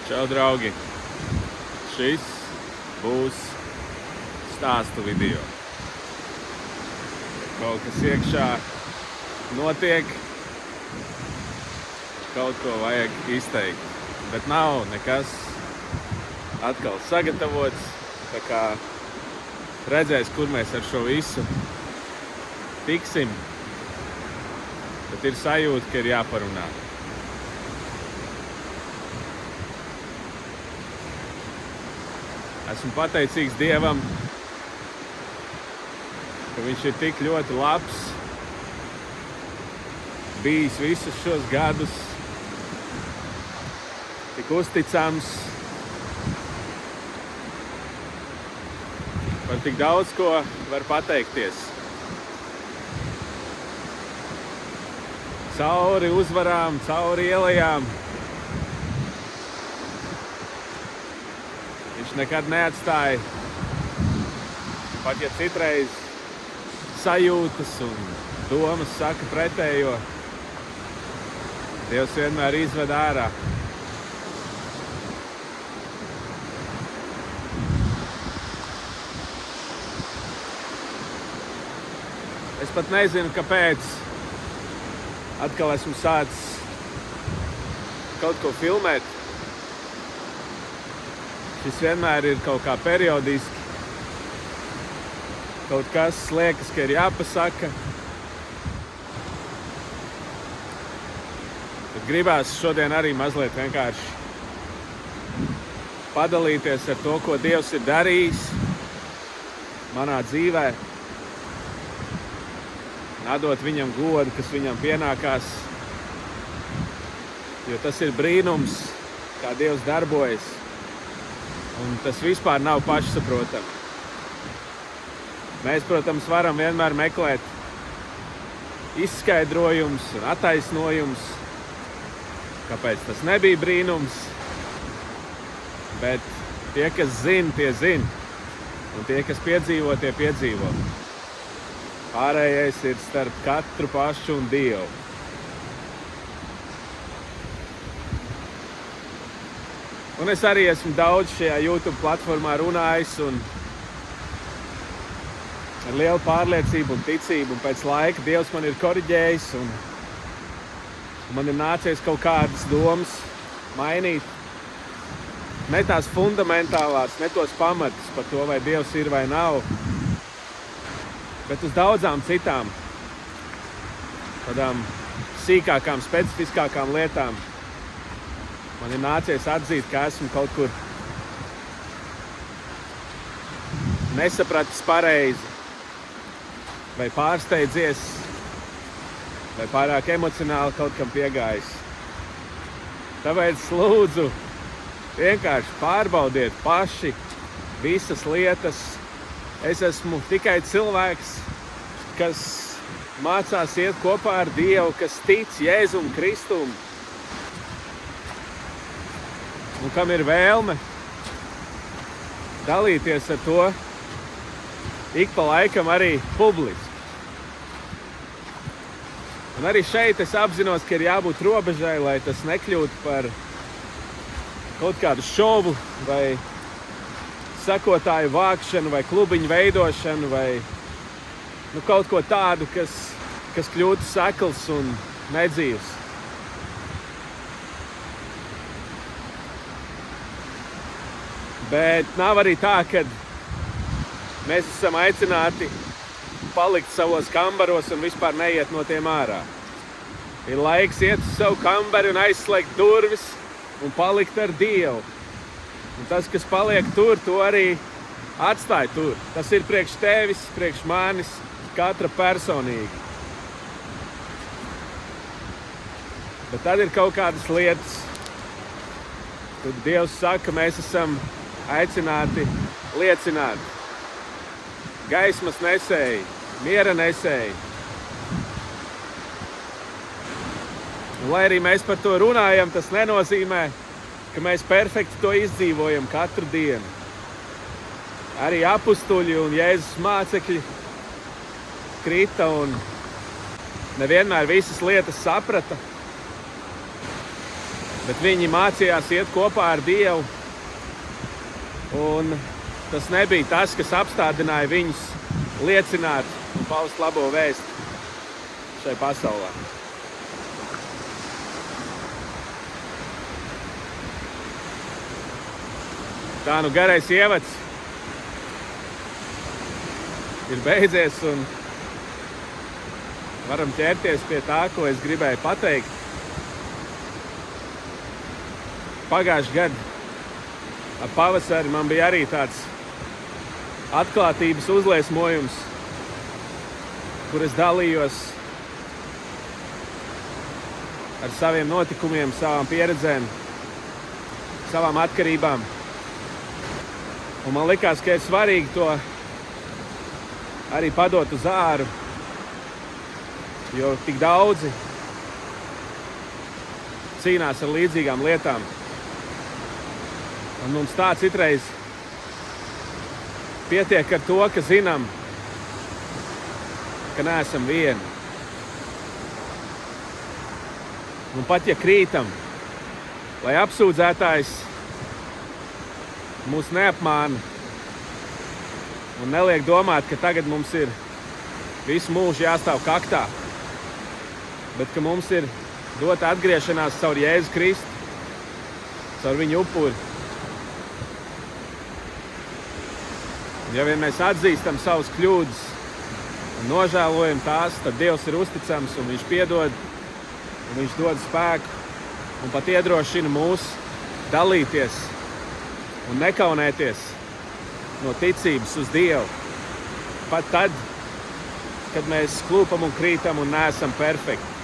Čau, draugi! Šis būs stāstu video. Kaut kas iekšā notiek, kaut ko vajag izteikt, bet nav nekas atkal sagatavots, tā kā redzēs, kur mēs ar šo visu tiksim, bet ir sajūta, ka ir jāparunā. Esmu pateicīgs Dievam, ka Viņš ir tik ļoti labs, bijis visus šos gadus, tik uzticams, par tik daudz ko var pateikties. Cauri uzvarām, cauri ielajām. Viņš nekad neatstāja, pat ja citreiz sajūtas un domas saka pretējo, Dievs vienmēr izved ārā. Es pat nezinu, kāpēc atkal esmu sācis kaut ko filmēt. Šis vienmēr ir kaut kā periodiski. Kaut kas liekas, ka ir jāpasaka. Bet gribās šodien arī mazliet vienkārši padalīties ar to, ko Dievs ir darījis manā dzīvē. Atdot Viņam godu, kas Viņam pienākās. Jo tas ir brīnums, kā Dievs darbojas. Un tas vispār nav pašsaprotami. Mēs, protams, varam vienmēr meklēt izskaidrojumus un attaisnojumus, kāpēc tas nebija brīnums. Bet tie, kas zina, tie zina. Un tie, kas piedzīvo, tie piedzīvo. Pārējais ir starp katru pašu un Dievu. Un es arī esmu daudz šajā YouTube platformā runājis un ar lielu pārliecību un ticību, un pēc laika Dievs man ir koriģējis un man ir nācies kaut kādas domas mainīt. Ne tās fundamentālās, ne tos pamatus par to, vai Dievs ir vai nav, bet uz daudzām citām, tādām sīkākām, specifiskākām lietām. Man ir nācies atzīt, ka esmu kaut kur nesapratis pareizi, vai pārsteidzies, vai pārāk emocionāli kaut kam piegājis. Tāpēc lūdzu, vienkārši pārbaudiet paši visas lietas. Es esmu tikai cilvēks, kas mācās iet kopā ar Dievu, kas tic Jēzum Kristum. Un kam ir vēlme dalīties ar to ik pa laikam arī publiski. Un arī šeit es apzinos, ka ir jābūt robežai, lai tas nekļūtu par kaut kādu šovu vai sekotāju vākšanu vai klubiņu veidošanu vai kaut ko tādu, kas kļūtu sekls un nedzīvs. Bet nav arī tā, ka mēs esam aicināti palikt savos kambaros un vispār neiet no tiem ārā. Ir laiks iet uz savu kambari un aizslēgt durvis un palikt ar Dievu. Un tas, kas paliek tur, to arī atstāj tur. Tas ir priekš tevis, priekš manis, katra personīgi. Bet tad ir kaut kādas lietas, kad Dievs saka, mēs esam aicināti liecināt. Gaismas nesēji, miera nesēji. Un, lai arī mēs par to runājam, tas nenozīmē, ka mēs perfekti to izdzīvojam katru dienu. Arī apustuļi un Jēzus mācekļi krita un nevienmēr visas lietas saprata. Bet viņi mācījās iet kopā ar Dievu. Un tas nebija tas, kas apstādināja viņus liecināt un paust labo vēstu šai pasaulē. Tā nu garais ievads ir beidzies un varam ķerties pie tā, ko es gribēju pateikt. Pagājušajā gadā ap pavasari man bija arī tāds atklātības uzliesmojums, kur es dalījos ar saviem notikumiem, savām pieredzēm, savām atkarībām. Un man likās, ka ir svarīgi to arī padot uz āru, jo tik daudzi cīnās ar līdzīgām lietām. Un mums tā citreiz pietiek ar to, ka zinām, ka neesam vieni. Un pat ja krītam, lai apsūdzētājs mūs neapmāna un neliek domāt, ka tagad mums ir visu mūžu jāstāv kaktā, bet ka mums ir dota atgriešanās caur Jēzu Kristu, caur viņu upuri. Un ja vien mēs atzīstam savas kļūdas un nožēlojam tās, tad Dievs ir uzticams un viņš piedod, un viņš dod spēku un pat iedrošina mūs dalīties un nekaunēties no ticības uz Dievu. Pat tad, kad mēs klūpam un krītam un neesam perfekti.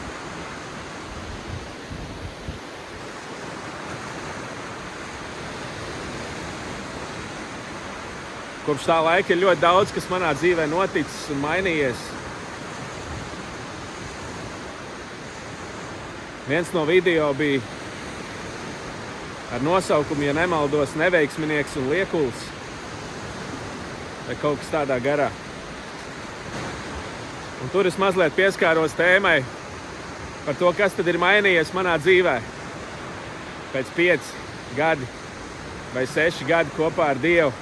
Kopš tā laika ir ļoti daudz, kas manā dzīvē noticis un mainījies. Viens no video bija ar nosaukumu, ja nemaldos, neveiksminieks un liekuls, vai kaut kas tādā garā. Un tur es mazliet pieskāros tēmai par to, kas tad ir mainījies manā dzīvē pēc 5 gadi vai 6 gadi kopā ar Dievu.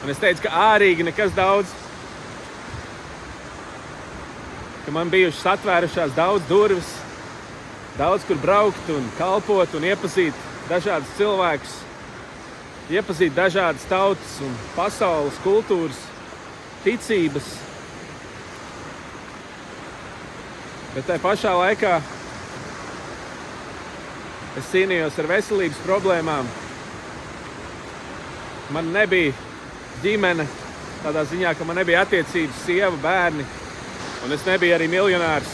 Un es teicu, ka ārīgi nekas daudz, ka man bijušas atvērušās daudz durvis, daudz kur braukt un kalpot un iepazīt dažādus cilvēkus, iepazīt dažādas tautas un pasaules, kultūras, ticības. Bet tajā pašā laikā es cīnījos ar veselības problēmām. Man nebija ģimene, tādā ziņā, ka man nebija attiecības, sieva, bērni, un es nebiju arī miljonārs.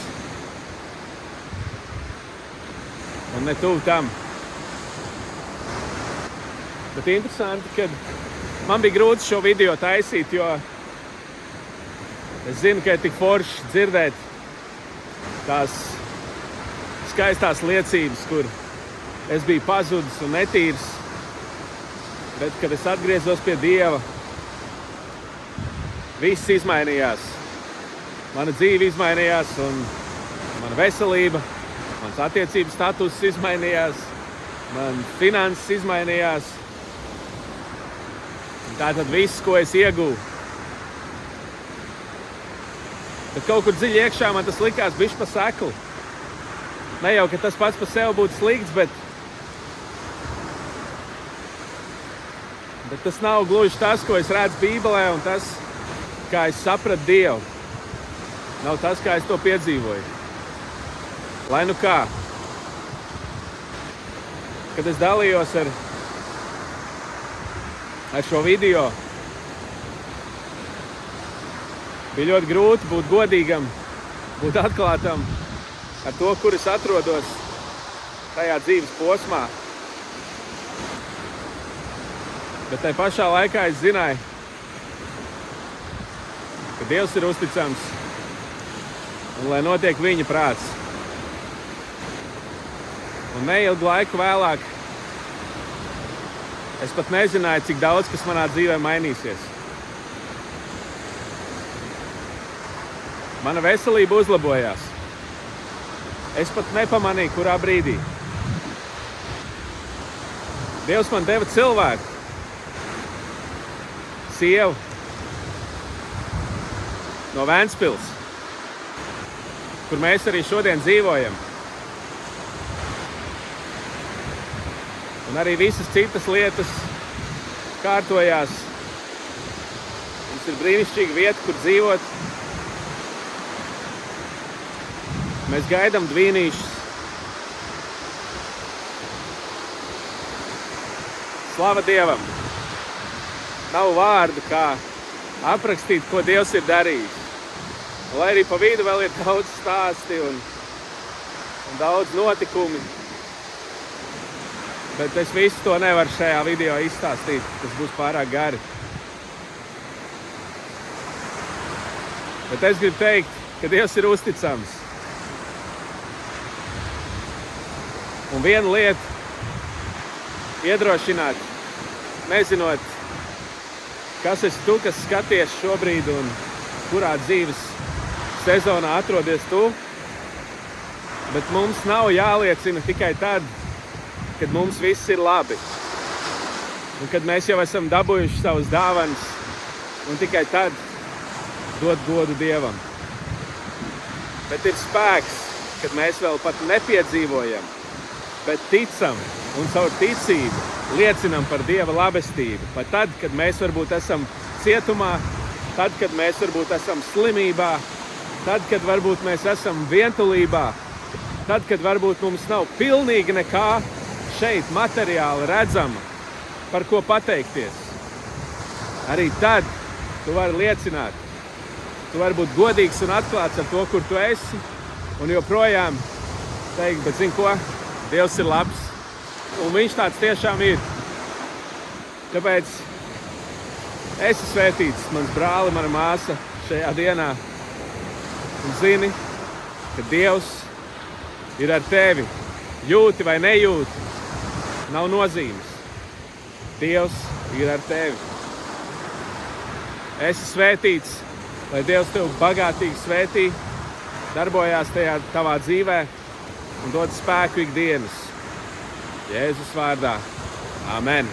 Un ne tuvu tam. Bet interesanti, ka man bija grūti šo video taisīt, jo es zinu, ka ir tik forši dzirdēt tās skaistās liecības, kur es biju pazudis un netīrs, bet kad es atgriezos pie Dieva, viss izmainījās. Mana dzīve izmainījās un mana veselība, mans attiecības status izmainījās, man finanses izmainījās. Tātad viss, ko es iegūju. Bet kaut kur dziļi iekšā man tas likās bišķi pa seklu. Ne jau, ka tas pats par sevi būtu slikts, bet tas nav gluži tas, ko es redzu Bībelē un tas, kā es sapratu Dievu. Nav tas, kā es to piedzīvoju. Lai nu kā. Kad es dalījos ar šo video, bija ļoti grūti būt godīgam, būt atklātam ar to, kur es atrodos tajā dzīves posmā. Bet tajā pašā laikā es zināju, ka Dievs ir uzticams un lai notiek viņa prāts. Un neilgu laiku vēlāk es pat nezināju, cik daudz, kas manā dzīvē mainīsies. Mana veselība uzlabojās. Es pat nepamanīju, kurā brīdī. Dievs man deva cilvēku, sievu no Ventspils, kur mēs arī šodien dzīvojam. Un arī visas citas lietas kārtojās. Mums ir brīnišķīga vieta, kur dzīvot. Mēs gaidām dvīnīšus. Slava Dievam! Nav vārdu, kā aprakstīt, ko Dievs ir darījis. Lai arī pa vidu vēl ir daudz stāsti un daudz notikumi. Bet es visu to nevaru šajā video izstāstīt. Tas būs pārāk gari. Bet es gribu teikt, ka Dievs ir uzticams. Un viena lieta iedrošināt, nezinot, kas esi tu, kas skaties šobrīd un kurā dzīves sezonā atrodies tu. Bet mums nav jāliecina tikai tad, kad mums viss ir labi. Un kad mēs jau esam dabūjuši savus dāvanas un tikai tad dot godu Dievam. Bet ir spēks, kad mēs vēl pat nepiedzīvojam, bet ticam un caur ticību liecinam par Dieva labestību. Pat tad, kad mēs varbūt esam cietumā, tad, kad mēs varbūt esam slimībā, tad, kad varbūt mēs esam vientulībā, tad, kad varbūt mums nav pilnīgi nekā šeit materiāli redzama, par ko pateikties. Arī tad tu vari liecināt. Tu vari būt godīgs un atklāts ar to, kur tu esi, un joprojām teikt, bet zini ko? Dievs ir labs, un viņš tāds tiešām ir. Tāpēc esi svētīts, mans brāli, mana māsa, šajā dienā. Un zini, ka Dievs ir ar tevi. Jūti vai nejūti, nav nozīmes. Dievs ir ar tevi. Esi svētīts, lai Dievs tev bagātīgi svētī, darbojās tajā tavā dzīvē un dod spēku ikdienas. Jēzus vārdā. Amen.